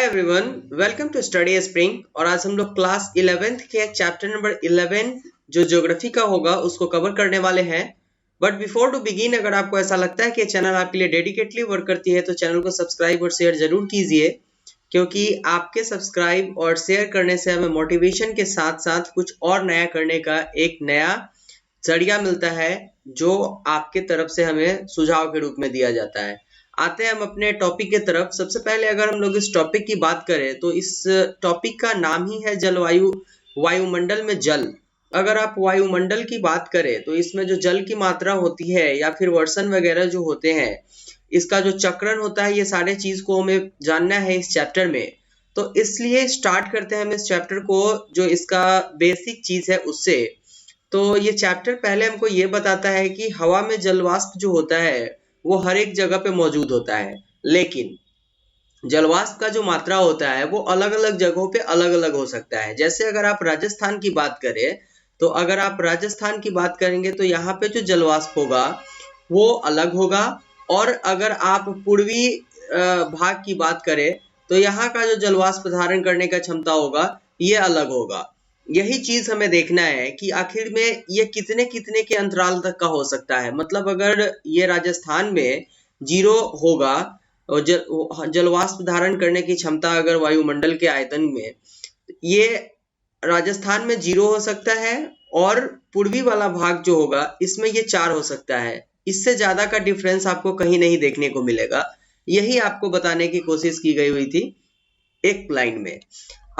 Everyone, welcome to study spring. और आज हम लोग क्लास 11th के चैप्टर नंबर 11 जो ज्योग्राफी का होगा उसको कवर करने वाले हैं। बट बिफोर टू बिगिन, अगर आपको ऐसा लगता है कि चैनल आपके लिए डेडिकेटली वर्क करती है तो चैनल को सब्सक्राइब और शेयर जरूर कीजिए, क्योंकि आपके सब्सक्राइब और शेयर करने से हमें मोटिवेशन के साथ साथ कुछ और नया करने का एक नया जरिया मिलता है, जो आपके तरफ से हमें सुझाव के रूप में दिया जाता है। आते हैं हम अपने टॉपिक की तरफ। सबसे पहले अगर हम लोग इस टॉपिक की बात करें तो इस टॉपिक का नाम ही है जलवायु, वायुमंडल में जल। अगर आप वायुमंडल की बात करें तो इसमें जो जल की मात्रा होती है या फिर वर्षण वगैरह जो होते हैं, इसका जो चक्रण होता है, ये सारे चीज को हमें जानना है इस चैप्टर में। तो इसलिए स्टार्ट करते हैं हम इस चैप्टर को, जो इसका बेसिक चीज है उससे। तो ये चैप्टर पहले हमको ये बताता है कि हवा में जलवाष्प जो होता है वो हर एक जगह पे मौजूद होता है, लेकिन जलवाष्प का जो मात्रा होता है वो अलग अलग जगहों पे अलग अलग हो सकता है। जैसे अगर आप राजस्थान की बात करें तो अगर आप राजस्थान की बात करेंगे तो यहाँ पे जो जलवाष्प होगा वो अलग होगा, और अगर आप पूर्वी भाग की बात करें तो यहाँ का जो जलवाष्प धारण करने का क्षमता होगा ये अलग होगा। यही चीज हमें देखना है कि आखिर में ये कितने कितने के अंतराल तक का हो सकता है। मतलब अगर ये राजस्थान में 0 होगा और जलवाष्प धारण करने की क्षमता अगर वायुमंडल के आयतन में, ये राजस्थान में 0 हो सकता है, और पूर्वी वाला भाग जो होगा इसमें ये 4 हो सकता है। इससे ज्यादा का डिफरेंस आपको कहीं नहीं देखने को मिलेगा। यही आपको बताने की कोशिश की गई हुई थी एक लाइन में।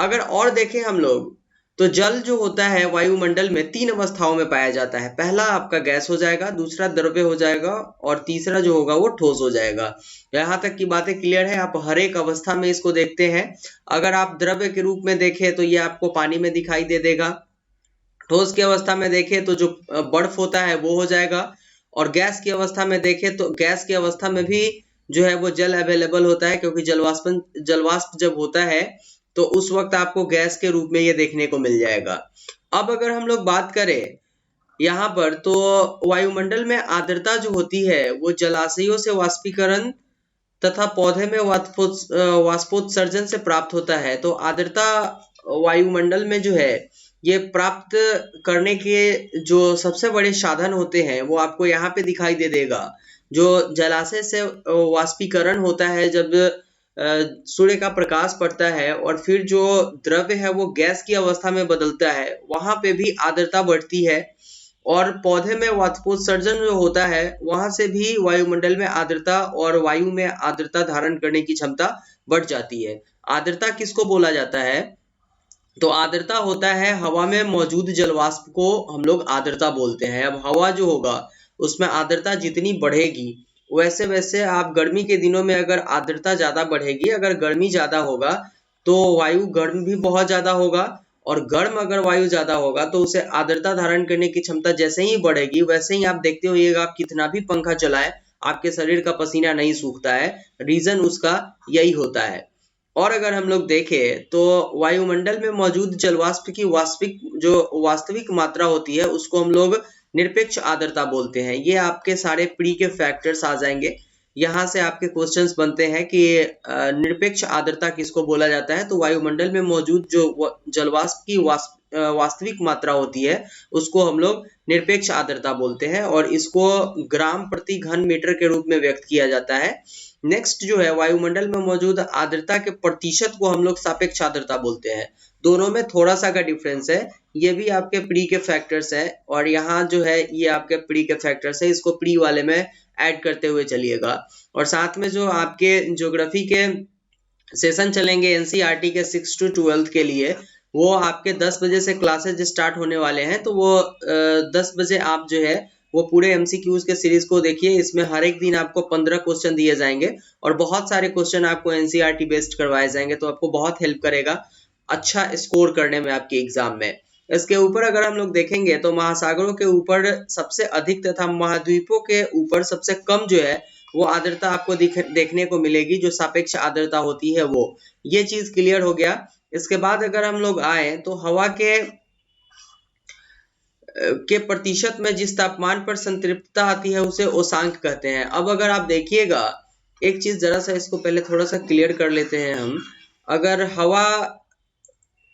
अगर और देखें हम लोग तो जल जो होता है वायुमंडल में 3 अवस्थाओं में पाया जाता है। पहला आपका गैस हो जाएगा, दूसरा द्रव्य हो जाएगा, और तीसरा जो होगा वो ठोस हो जाएगा। यहाँ तक की बातें क्लियर है। आप हर एक अवस्था में इसको देखते हैं। अगर आप द्रव्य के रूप में देखें तो ये आपको पानी में दिखाई दे देगा। ठोस की अवस्था में देखें तो जो बर्फ होता है वो हो जाएगा, और गैस की अवस्था में देखें तो गैस की अवस्था में भी जो है वो जल अवेलेबल होता है, क्योंकि जलवाष्प जब होता है तो उस वक्त आपको गैस के रूप में ये देखने को मिल जाएगा। अब अगर हम लोग बात करें यहाँ पर तो वायुमंडल में आर्द्रता जो होती है वो जलाशयों से वाष्पीकरण तथा पौधे में वाष्पोत्सर्जन से प्राप्त होता है। तो आर्द्रता वायुमंडल में जो है ये प्राप्त करने के जो सबसे बड़े साधन होते हैं वो आपको यहाँ पे दिखाई दे देगा। जो जलाशय से वाष्पीकरण होता है, जब सूर्य का प्रकाश पड़ता है और फिर जो द्रव्य है वो गैस की अवस्था में बदलता है, वहां पे भी आर्द्रता बढ़ती है। और पौधे में वाष्पोत्सर्जन जो होता है वहां से भी वायुमंडल में आर्द्रता और वायु में आर्द्रता धारण करने की क्षमता बढ़ जाती है। आर्द्रता किसको बोला जाता है? तो आर्द्रता होता है हवा में मौजूद जलवाष्प को हम लोग आर्द्रता बोलते हैं। अब हवा जो होगा उसमें आर्द्रता जितनी बढ़ेगी वैसे वैसे आप गर्मी के दिनों में अगर आर्द्रता ज्यादा बढ़ेगी, अगर गर्मी ज्यादा होगा तो वायु गर्म भी बहुत ज्यादा होगा, और गर्म अगर वायु ज्यादा होगा तो उसे आर्द्रता धारण करने की क्षमता जैसे ही बढ़ेगी वैसे ही आप देखते होइएगा आप कितना भी पंखा चलाएं आपके शरीर का पसीना नहीं सूखता है। रीजन उसका यही होता है। और अगर हम लोग देखें तो वायुमंडल में मौजूद जलवाष्प की वास्तविक मात्रा होती है उसको हम लोग निरपेक्ष आर्द्रता बोलते हैं। ये आपके सारे प्री के फैक्टर्स आ जाएंगे। यहाँ से आपके क्वेश्चंस बनते हैं कि निरपेक्ष आर्द्रता किसको बोला जाता है। तो वायुमंडल में मौजूद जो जलवाष्प की वास्तविक मात्रा होती है उसको हम लोग निरपेक्ष आर्द्रता बोलते हैं, और इसको ग्राम प्रति घन मीटर के रूप में व्यक्त किया जाता है। नेक्स्ट जो है वायुमंडल में मौजूद आर्द्रता के प्रतिशत को हम लोग सापेक्ष आर्द्रता बोलते हैं। दोनों में थोड़ा सा का डिफरेंस है। ये भी आपके प्री के फैक्टर्स है, और यहाँ जो है ये आपके प्री के फैक्टर्स है। इसको प्री वाले में ऐड करते हुए चलिएगा। और साथ में जो आपके ज्योग्राफी के सेशन चलेंगे एनसीईआरटी के 6 to 12 के लिए, वो आपके 10 बजे से क्लासेज स्टार्ट होने वाले हैं। तो वो 10 बजे आप जो है वो पूरे एमसीक्यूज के सीरीज को देखिए। इसमें हर एक दिन आपको 15 क्वेश्चन दिए जाएंगे और बहुत सारे क्वेश्चन आपको एनसीईआरटी बेस्ड करवाए जाएंगे, तो आपको बहुत हेल्प करेगा अच्छा स्कोर करने में आपके एग्जाम में। इसके ऊपर अगर हम लोग देखेंगे तो महासागरों के ऊपर सबसे अधिक तथा महाद्वीपों के ऊपर सबसे कम जो है वो आर्द्रता आपको देखने को मिलेगी, जो सापेक्ष आर्द्रता होती है वो। ये चीज क्लियर हो गया। इसके बाद अगर हम लोग आए तो हवा के प्रतिशत में जिस तापमान पर संतृप्तता आती है उसे उष्मांक कहते हैं। अब अगर आप देखिएगा एक चीज, जरा सा इसको पहले थोड़ा सा क्लियर कर लेते हैं हम। अगर हवा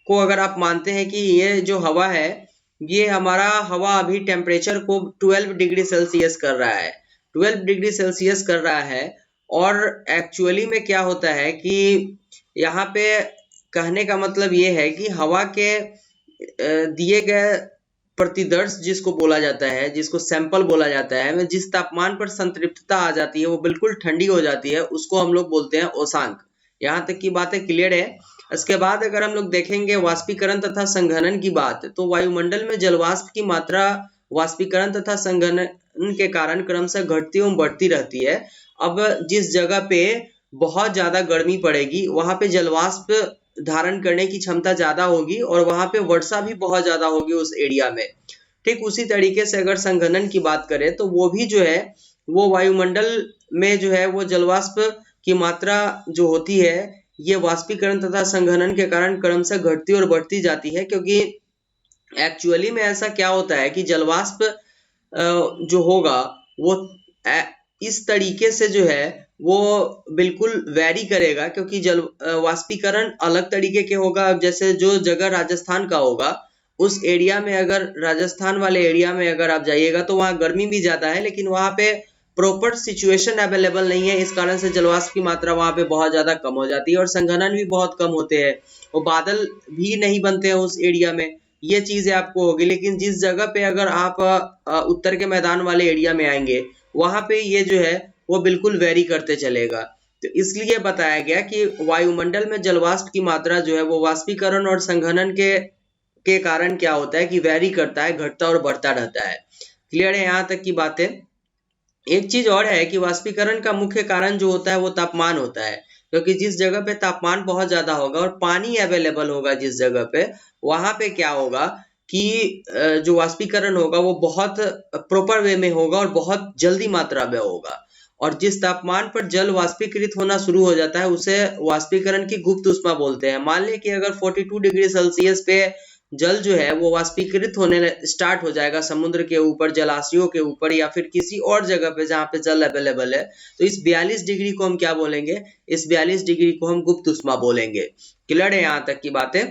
को अगर आप मानते हैं कि ये जो हवा है, ये हमारा हवा अभी टेम्परेचर को 12 डिग्री सेल्सियस कर रहा है, 12 डिग्री सेल्सियस कर रहा है। और एक्चुअली में क्या होता है कि यहाँ पे कहने का मतलब ये है कि हवा के दिए गए प्रतिदर्श जिसको बोला जाता है, जिसको सैंपल बोला जाता है, में जिस तापमान पर संतृप्तता आ जाती है, वो बिल्कुल ठंडी हो जाती है, उसको हम लोग बोलते हैं औसांक। यहाँ तक की बातें क्लियर है। इसके बाद अगर हम लोग देखेंगे वाष्पीकरण तथा संघनन की बात, तो वायुमंडल में जलवाष्प की मात्रा वाष्पीकरण तथा संघनन के कारण क्रमशः घटती एवं बढ़ती रहती है। अब जिस जगह पे बहुत ज्यादा गर्मी पड़ेगी, वहां पे जलवाष्प धारण करने की क्षमता ज्यादा होगी और वहां पे वर्षा भी बहुत ज्यादा होगी उस एरिया में। ठीक उसी तरीके से अगर संघनन की बात करें, तो वो भी जो है वो वायुमंडल में जो है वो जलवाष्प की मात्रा जो होती है, ये वाष्पीकरण तथा संघनन के कारण क्रमशः घटती और बढ़ती जाती है। क्योंकि एक्चुअली में ऐसा क्या होता है कि जलवाष्प जो होगा वो इस तरीके से जो है वो बिल्कुल वेरी करेगा, क्योंकि जल वाष्पीकरण अलग तरीके के होगा। जैसे जो जगह राजस्थान का होगा, उस एरिया में अगर राजस्थान वाले एरिया में अगर आप जाइएगा तो वहाँ गर्मी भी ज्यादा है, लेकिन वहाँ पे प्रॉपर सिचुएशन अवेलेबल नहीं है, इस कारण से जलवाष्प की मात्रा वहाँ पे बहुत ज्यादा कम हो जाती है और संघनन भी बहुत कम होते हैं और बादल भी नहीं बनते हैं उस एरिया में। ये चीजें आपको होगी। लेकिन जिस जगह पे अगर आप उत्तर के मैदान वाले एरिया में आएंगे, वहां पे ये जो है वो बिल्कुल वेरी करते चलेगा। तो इसलिए बताया गया कि वायुमंडल में जलवाष्प की मात्रा जो है वो वाष्पीकरण और संघनन के कारण क्या होता है कि वेरी करता है, घटता और बढ़ता रहता है। क्लियर है यहाँ तक की बातें? एक चीज और है कि वाष्पीकरण का मुख्य कारण जो होता है वो तापमान होता है, क्योंकि जिस जगह पे तापमान बहुत ज्यादा होगा और पानी अवेलेबल होगा जिस जगह पे, वहां पे क्या होगा कि जो वाष्पीकरण होगा वो बहुत प्रॉपर वे में होगा और बहुत जल्दी मात्रा में होगा। और जिस तापमान पर जल वाष्पीकृत होना शुरू हो जाता है उसे वाष्पीकरण की गुप्त ऊष्मा बोलते हैं। मान लें कि अगर 42 डिग्री सेल्सियस पे जल जो है वो वाष्पीकृत होने स्टार्ट हो जाएगा समुद्र के ऊपर, जलाशयों के ऊपर या फिर किसी और जगह पे जहाँ पे जल अवेलेबल है, तो इस 42 डिग्री को हम क्या बोलेंगे? इस 42 डिग्री को हम गुप्त ऊष्मा बोलेंगे। क्लियर है यहाँ तक की बातें?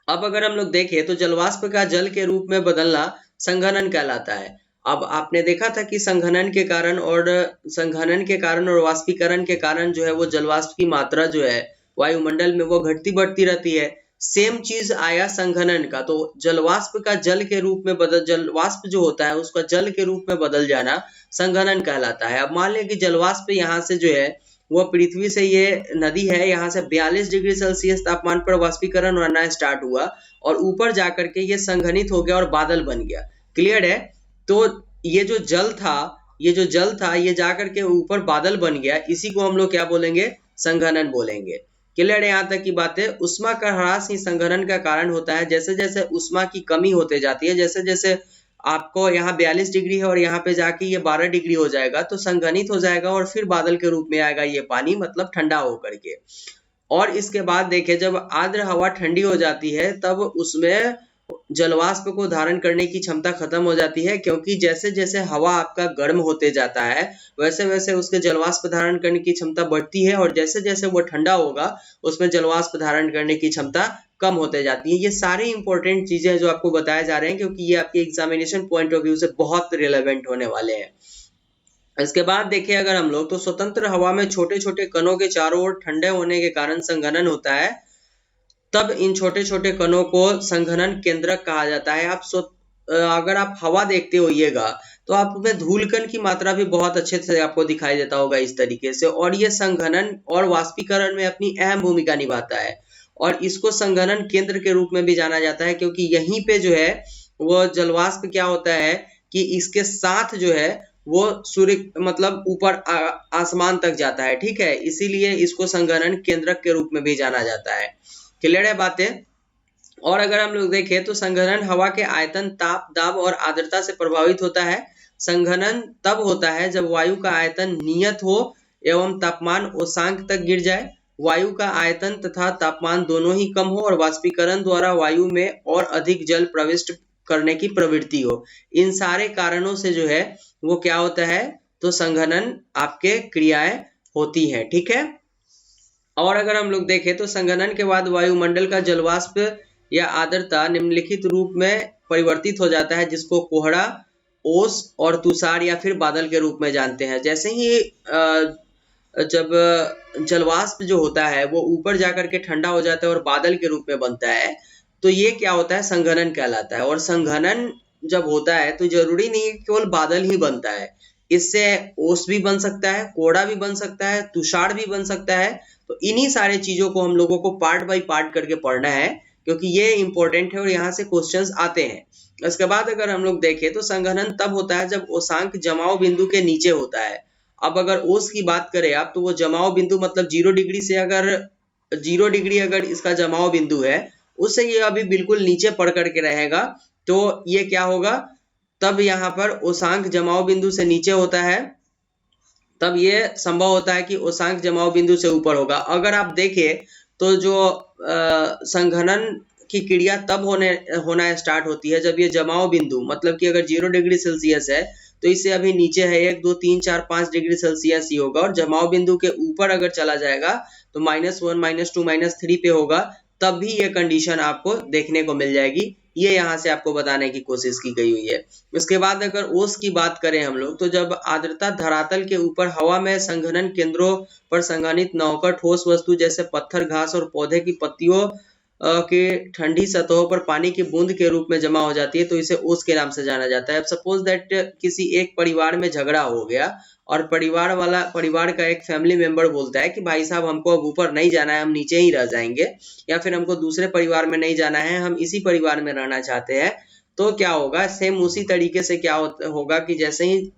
अब अगर हम लोग देखें तो जलवाष्प का जल के रूप में बदलना संघनन कहलाता है। अब आपने देखा था कि संघनन के कारण और वाष्पीकरण के कारण जो है वो जलवाष्प की मात्रा जो है वायुमंडल में वो घटती बढ़ती रहती है। सेम चीज आया संघनन का, तो जलवाष्प का जल के रूप में जलवाष्प जो होता है उसका जल के रूप में बदल जाना संघनन कहलाता है। अब मान लें कि जलवाष्प यहाँ से जो है वो पृथ्वी से, ये नदी है, यहाँ से 42 डिग्री सेल्सियस तापमान पर वाष्पीकरण होना स्टार्ट हुआ और ऊपर जाकर के ये संघनित हो गया और बादल बन गया। क्लियर है? तो ये जो जल था ये जाकर के ऊपर बादल बन गया, इसी को हम लोग क्या बोलेंगे? संघनन बोलेंगे। क्लियर है यहाँ तक की बातें? उष्मा का ह्रास ही संघनन का कारण होता है। जैसे जैसे उष्मा की कमी होते जाती है, जैसे जैसे आपको यहाँ 42 डिग्री है और यहाँ पे जाके ये 12 डिग्री हो जाएगा, तो संघनित हो जाएगा और फिर बादल के रूप में आएगा ये पानी, मतलब ठंडा होकर के। और इसके बाद देखिए जब आर्द्र हवा ठंडी हो जाती है तब उसमें जलवाष्प को धारण करने की क्षमता खत्म हो जाती है, क्योंकि जैसे जैसे हवा आपका गर्म होते जाता है वैसे वैसे उसके जलवाष्प धारण करने की क्षमता बढ़ती है और जैसे जैसे वो ठंडा होगा उसमें जलवाष्प धारण करने की क्षमता कम होते जाती है। ये सारी इंपॉर्टेंट चीजें हैं जो आपको बताए जा रहे हैं, क्योंकि ये आपके एग्जामिनेशन पॉइंट ऑफ व्यू से बहुत रिलेवेंट होने वाले हैं। इसके बाद देखिए अगर हम लोग, तो स्वतंत्र हवा में छोटे छोटे कणों के चारों ओर ठंडे होने के कारण संघनन होता है। तब इन छोटे छोटे कणों को संघनन केंद्रक कहा जाता है। अगर आप हवा देखते होइएगा तो आप में धूलकण की मात्रा भी बहुत अच्छे से आपको दिखाई देता होगा इस तरीके से, और ये संघनन और वाष्पीकरण में अपनी अहम भूमिका निभाता है और इसको संघनन केंद्र के रूप में भी जाना जाता है, क्योंकि यहीं पे जो है वो जलवाष्प क्या होता है कि इसके साथ जो है वो सूर्य मतलब ऊपर आसमान तक जाता है। ठीक है, इसीलिए इसको संघनन केंद्रक के रूप में भी जाना जाता है। क्लियर है बातें? और अगर हम लोग देखें तो संघनन हवा के आयतन, ताप, दाब और आर्द्रता से प्रभावित होता है। संघनन तब होता है जब वायु का आयतन नियत हो एवं तापमान औसांक तक गिर जाए, वायु का आयतन तथा तापमान दोनों ही कम हो और वाष्पीकरण द्वारा वायु में और अधिक जल प्रविष्ट करने की प्रवृत्ति हो। इन सारे कारणों से जो है वो क्या होता है, तो संघनन आपके क्रियाएं होती है। ठीक है, और अगर हम लोग देखें तो संघनन के बाद वायुमंडल का जलवाष्प या आर्द्रता निम्नलिखित रूप में परिवर्तित हो जाता है, जिसको कोहरा, ओस और तुषार या फिर बादल के रूप में जानते हैं। जैसे ही जब जलवाष्प जो होता है वो ऊपर जाकर के ठंडा हो जाता है और बादल के रूप में बनता है, तो ये क्या होता है, संघनन कहलाता है। और संघनन जब होता है तो जरूरी नहीं है केवल बादल ही बनता है, इससे ओस भी बन सकता है, कोहरा भी बन सकता है, तुषार भी बन सकता है। तो इन्हीं सारे चीजों को हम लोगों को पार्ट बाय पार्ट करके पढ़ना है, क्योंकि ये इंपॉर्टेंट है और यहाँ से क्वेश्चंस आते हैं। इसके बाद अगर हम लोग देखें तो संघनन तब होता है जब ओसांक जमाव बिंदु के नीचे होता है। अब अगर ओस की बात करें आप, तो वो जमाव बिंदु मतलब 0 डिग्री से अगर 0 डिग्री अगर इसका जमाव बिंदु है, उससे ये अभी बिल्कुल नीचे पड़ करके रहेगा, तो ये क्या होगा, तब यहाँ पर ओसांक जमाव बिंदु से नीचे होता है, तब ये संभव होता है कि ओसांक जमाव बिंदु से ऊपर होगा। अगर आप देखें तो जो संघनन की क्रिया तब होना स्टार्ट होती है जब ये जमाव बिंदु मतलब कि अगर 0 डिग्री सेल्सियस है तो इससे अभी नीचे है 1, 2, 3, 4, 5 डिग्री सेल्सियस ही होगा, और जमाव बिंदु के ऊपर अगर चला जाएगा तो -1, -2, -3 पे होगा, तब भी ये कंडीशन आपको देखने को मिल जाएगी। ये यहाँ से आपको बताने की कोशिश की गई हुई है। उसके बाद अगर ओस की बात करें हम लोग, तो जब आर्द्रता धरातल के ऊपर हवा में संघनन केंद्रों पर संघनित न होकर ठोस वस्तु जैसे पत्थर, घास और पौधे की पत्तियों के ठंडी सतहों पर पानी की बूंद के रूप में जमा हो जाती है, तो इसे ओस के नाम से जाना जाता है। अब सपोज दैट किसी एक परिवार में झगड़ा हो गया और परिवार का एक फैमिली मेंबर बोलता है कि भाई साहब हमको अब ऊपर नहीं जाना है, हम नीचे ही रह जाएंगे, या फिर हमको दूसरे परिवार में नहीं जाना है, हम इसी परिवार में रहना चाहते हैं। तो क्या होगा, सेम उसी तरीके से क्या होगा कि जैसे ही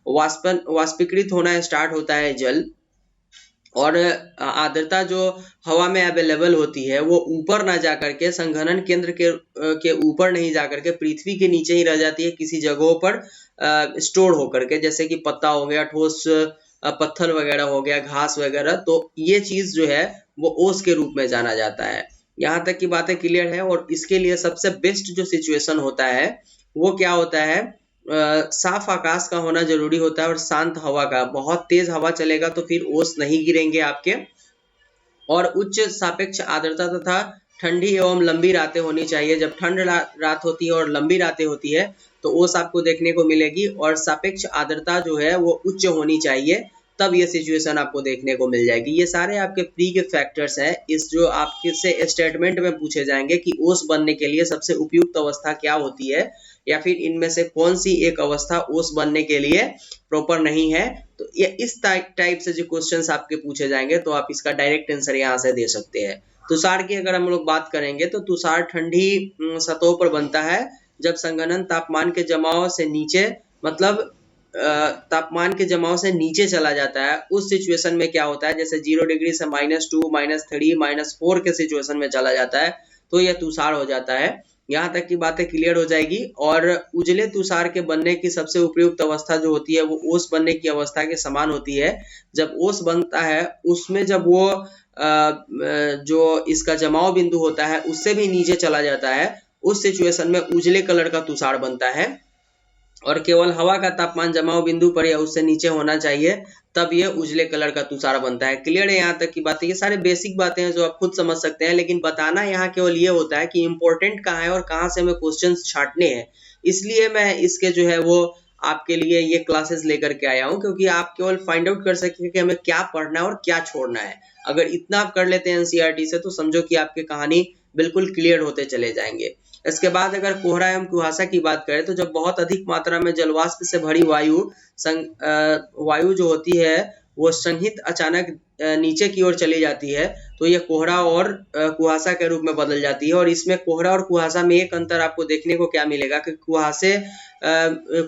वाष्पीकृत होना स्टार्ट होता है जल, और आर्द्रता जो हवा में अवेलेबल होती है वो ऊपर ना जाकर के संघनन केंद्र के ऊपर नहीं जाकर के पृथ्वी के नीचे ही रह जाती है, किसी जगहों पर स्टोर होकर के, जैसे कि पत्ता हो गया, ठोस पत्थर वगैरह हो गया, घास वगैरह। तो ये चीज जो है वो ओस के रूप में जाना जाता है। यहाँ तक की बातें क्लियर है। और इसके लिए सबसे बेस्ट जो सिचुएशन होता है वो क्या होता है, साफ आकाश का होना जरूरी होता है और शांत हवा का। बहुत तेज हवा चलेगा तो फिर ओस नहीं गिरेंगे आपके, और उच्च सापेक्ष आर्द्रता तथा ठंडी एवं लंबी रातें होनी चाहिए। जब ठंड रात होती है और लंबी रातें होती है तो ओस आपको देखने को मिलेगी, और सापेक्ष आर्द्रता जो है वो उच्च होनी चाहिए, तब ये सिचुएशन आपको देखने को मिल जाएगी। ये सारे आपके प्री के फैक्टर्स हैं, इस जो आपके से स्टेटमेंट में पूछे जाएंगे कि ओस बनने के लिए सबसे उपयुक्त अवस्था क्या होती है, या फिर इनमें से कौन सी एक अवस्था ओस बनने के लिए प्रॉपर नहीं है। तो ये इस टाइप से जो क्वेश्चंस आपके पूछे जाएंगे तो आप इसका डायरेक्ट आंसर यहाँ से दे सकते हैं। तुषार की अगर हम लोग बात करेंगे तो तुषार ठंडी सतहों पर बनता है जब संघनन तापमान के जमाव से नीचे मतलब तापमान के जमाव से नीचे चला जाता है। उस सिचुएशन में क्या होता है, जैसे 0 डिग्री से -2, -3, -4 के सिचुएशन में चला जाता है तो यह तुषार हो जाता है। यहाँ तक की बातें क्लियर हो जाएगी। और उजले तुषार के बनने की सबसे उपयुक्त अवस्था जो होती है वो ओस बनने की अवस्था के समान होती है। जब ओस बनता है उसमें जब वो जो इसका जमाव बिंदु होता है उससे भी नीचे चला जाता है, उस सिचुएशन में उजले कलर का तुषार बनता है, और केवल हवा का तापमान जमाव बिंदु पर या उससे नीचे होना चाहिए, तब ये उजले कलर का तुषार बनता है। क्लियर है यहाँ तक की बातें? ये सारे बेसिक बातें हैं जो आप खुद समझ सकते हैं, लेकिन बताना यहाँ केवल ये होता है कि इंपॉर्टेंट कहाँ है और कहाँ से हमें क्वेश्चंस छांटने हैं। इसलिए मैं इसके जो है वो आपके लिए ये क्लासेस लेकर के आया हूँ, क्योंकि आप केवल फाइंड आउट कर सकें कि हमें क्या पढ़ना है और क्या छोड़ना है। अगर इतना आप कर लेते हैं एनसीईआरटी से तो समझो कि आपकी कहानी बिल्कुल क्लियर होते चले जाएंगे। इसके बाद अगर कोहरा एवं कुहासा की बात करें तो जब बहुत अधिक मात्रा में जलवाष्प से भरी वायु जो होती है वो संहित अचानक नीचे की ओर चली जाती है तो यह कोहरा और कुहासा के रूप में बदल जाती है। और इसमें कोहरा और कुहासा में एक अंतर आपको देखने को क्या मिलेगा कि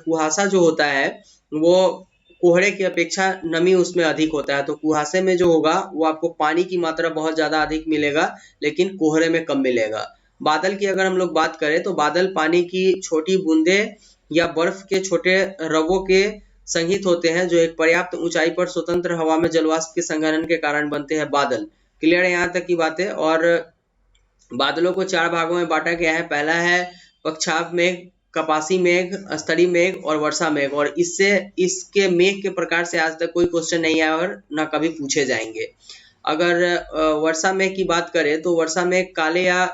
कुहासा जो होता है वो कोहरे की अपेक्षा नमी उसमें अधिक होता है, तो कुहासे में जो होगा वो आपको पानी की मात्रा बहुत ज्यादा अधिक मिलेगा लेकिन कोहरे में कम मिलेगा। बादल की अगर हम लोग बात करें तो बादल पानी की छोटी बूंदे या बर्फ के छोटे रवों के संहित होते हैं जो एक पर्याप्त ऊंचाई पर स्वतंत्र हवा में जलवाष्प के संघनन के कारण बनते हैं बादल। क्लियर है यहाँ तक की बातें? और बादलों को 4 भागों में बांटा गया है। पहला है पक्षाभ मेघ, कपासी मेघ, स्तरी मेघ और वर्षा मेघ। और इसके मेघ के प्रकार से आज तक कोई क्वेश्चन नहीं आया और न कभी पूछे जाएंगे। अगर वर्षा मेघ की बात करें तो वर्षा मेघ काले या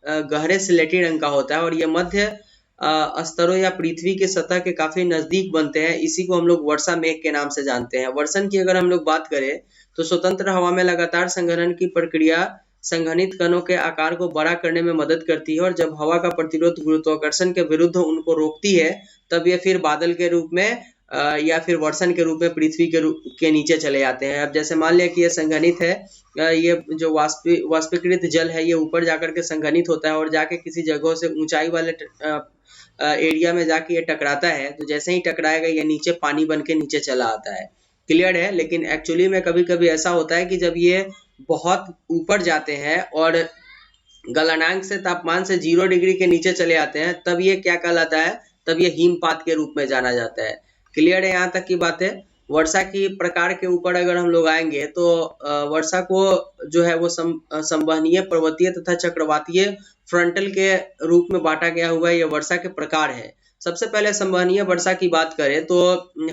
गहरे स्लेटी रंग का होता है और ये मध्य स्तरों या पृथ्वी के सतह के काफी नजदीक बनते हैं। इसी को हम लोग वर्षा मेघ के नाम से जानते हैं। वर्षण की अगर हम लोग बात करें तो स्वतंत्र हवा में लगातार संघनन की प्रक्रिया संघनित कणों के आकार को बड़ा करने में मदद करती है और जब हवा का प्रतिरोध गुरुत्वाकर्षण के विरुद्ध उनको रोकती है तब ये फिर बादल के रूप में या फिर वर्षण के रूप में पृथ्वी के नीचे चले जाते हैं। अब जैसे मान लिया कि ये संघनित है, ये जो वाष्पीकृत जल है ये ऊपर जाकर के संघनित होता है और जाके किसी जगह से ऊंचाई वाले एरिया में जाके ये टकराता है, तो जैसे ही टकराएगा ये नीचे पानी बन के नीचे चला आता है। क्लियर है। लेकिन एक्चुअली में कभी कभी ऐसा होता है कि जब ये बहुत ऊपर जाते हैं और गलनांक से तापमान से 0 डिग्री के नीचे चले आते हैं तब ये क्या कहलाता है, तब ये हिमपात के रूप में जाना जाता है। क्लियर है यहाँ तक की बात है। वर्षा की प्रकार के ऊपर अगर हम लोग आएंगे तो वर्षा को जो है वो संवहनीय, पर्वतीय तथा चक्रवातीय फ्रंटल के रूप में बांटा गया हुआ है। ये वर्षा के प्रकार है। सबसे पहले संवहनीय वर्षा की बात करें तो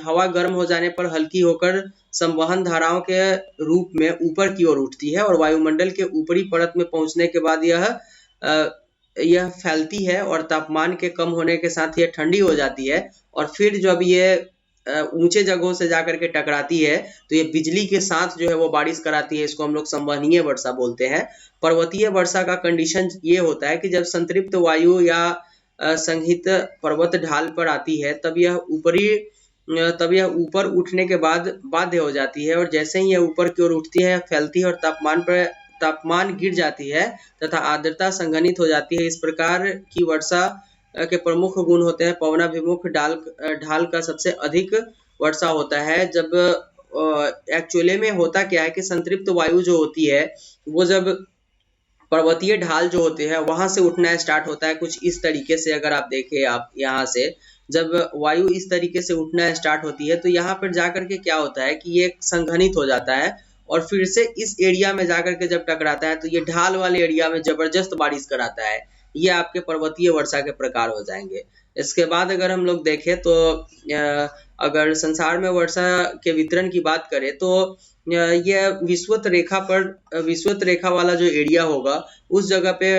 हवा गर्म हो जाने पर हल्की होकर संवहन धाराओं के रूप में ऊपर की ओर उठती है और वायुमंडल के ऊपरी परत में पहुंचने के बाद यह फैलती है और तापमान के कम होने के साथ यह ठंडी हो जाती है और फिर जब ये ऊंचे जगहों से जाकर के टकराती है तो ये बिजली के साथ जो है वो बारिश कराती है। इसको हम लोग संवहनीय वर्षा बोलते हैं। पर्वतीय वर्षा का कंडीशन ये होता है कि जब संतृप्त वायु या संघित पर्वत ढाल पर आती है तब यह ऊपर उठने के बाद बाध्य हो जाती है और जैसे ही यह ऊपर की ओर उठती है फैलती है और तापमान गिर जाती है तथा आर्द्रता संघनित हो जाती है। इस प्रकार की वर्षा के प्रमुख गुण होते हैं। पवनाभिमुख ढाल का सबसे अधिक वर्षा होता है। जब एक्चुअली में होता क्या है कि संतृप्त वायु जो होती है वो जब पर्वतीय ढाल जो होते हैं वहां से उठना स्टार्ट होता है कुछ इस तरीके से। अगर आप देखें, आप यहाँ से जब वायु इस तरीके से उठना स्टार्ट होती है तो यहाँ पर जाकर के क्या होता है कि ये संघनित हो जाता है और फिर से इस एरिया में जाकर के जब टकराता है तो ये ढाल वाले एरिया में जबरदस्त बारिश कराता है। ये आपके पर्वतीय वर्षा के प्रकार हो जाएंगे। इसके बाद अगर हम लोग देखें तो अगर संसार में वर्षा के वितरण की बात करें तो यह विषुवत रेखा वाला जो एरिया होगा उस जगह पे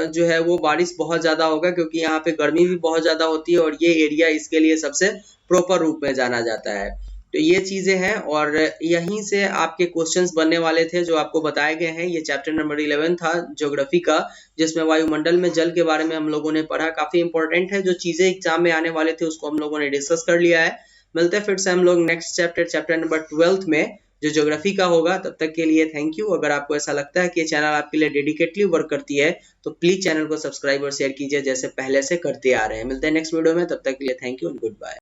जो है वो बारिश बहुत ज्यादा होगा क्योंकि यहाँ पे गर्मी भी बहुत ज्यादा होती है और ये एरिया इसके लिए सबसे प्रॉपर रूप में जाना जाता है। तो ये चीजें हैं और यहीं से आपके क्वेश्चंस बनने वाले थे जो आपको बताए गए हैं। ये चैप्टर नंबर 11 था ज्योग्राफी का, जिसमें वायुमंडल में जल के बारे में हम लोगों ने पढ़ा। काफी इंपॉर्टेंट है। जो चीजें एग्जाम में आने वाले थे उसको हम लोगों ने डिस्कस कर लिया है। मिलते हैं फिर से हम लोग नेक्स्ट चैप्टर नंबर 12 में जो ज्योग्राफी का होगा। तब तक के लिए थैंक यू। अगर आपको ऐसा लगता है कि ये चैनल आपके लिए डेडिकेटली वर्क करती है तो प्लीज चैनल को सब्सक्राइब और शेयर कीजिए जैसे पहले से करते आ रहे हैं। मिलते हैं नेक्स्ट वीडियो में। तब तक के लिए thank you and good bye.